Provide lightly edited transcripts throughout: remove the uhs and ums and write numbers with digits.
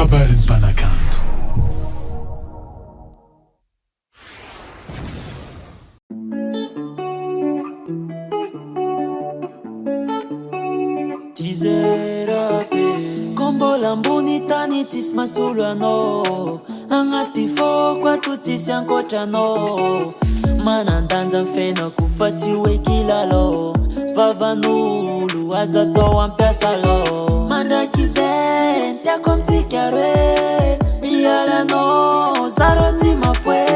Kabarin Panakanto. Kombo lamboni tany tsisy masolo anao, agnaty foko ato tsisy ankoatranao. Manandanja mifenako fa tsy hoe kilalao, vavan'olo aza atao ampiasa lao. Mandraky izay tiako amintsika roe, mialanao zaro tsy mafoe.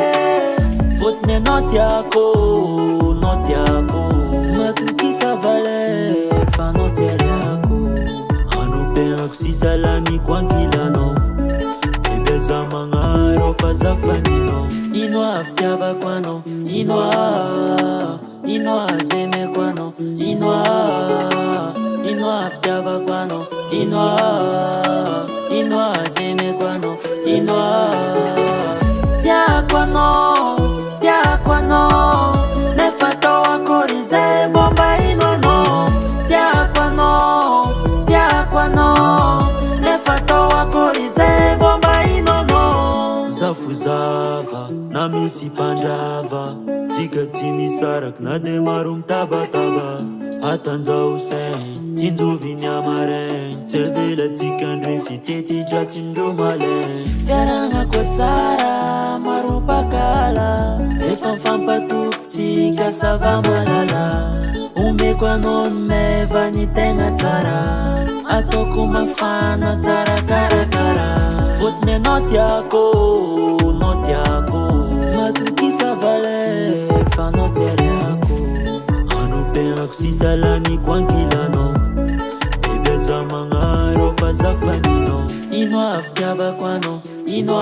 Fotony anao tiako, matokisa valer fa anao tsy ariako. Hanompenako si salamiko ankilanao, bebeza magnaro fa zafaninao. Ino avy tiavako anao, ino azemeko anao, ino avy tiavako anao, ino azemeko anao, tiako anao, nefa tao akory zay bomba ino anao. Tiako anao, nefa tao akory zay bomba ino anao. Zafuzava na misy mpandrava, tsika tsy misaraky na de maro mitabataba. Atanjao saigny tsinjoviny amaraigny, tsy avelatsika ndre sy tety dratsindro malaigny. Fiaragnako tsara maro pakala, efa mifampatokotsika sava malala. Omeko anao meva ny tegna tsara, ataoko mafana tsara karakara. Fotony anao tiako, matokisa valer fa anao tsy ariako. Hanompenako si salamiko ankilanao, bebeza magnaro fa zafaninao. Ino avy tiavako anao, ino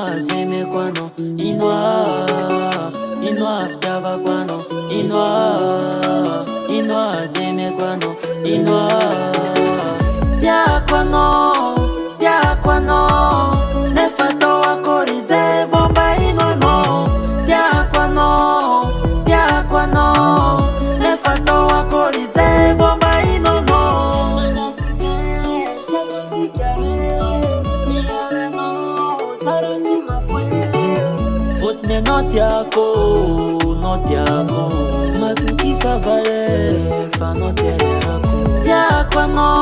azemeko anao, ino avy tiavako anao, ino azemeko anao, tiako anao, nefa tao akory zay bomba ino anao. Tiako anao, nefa tao akory zay bomba ino anao. Fotony anao tiako, matokisa valer fa anao tsy ariako. Tiako anao,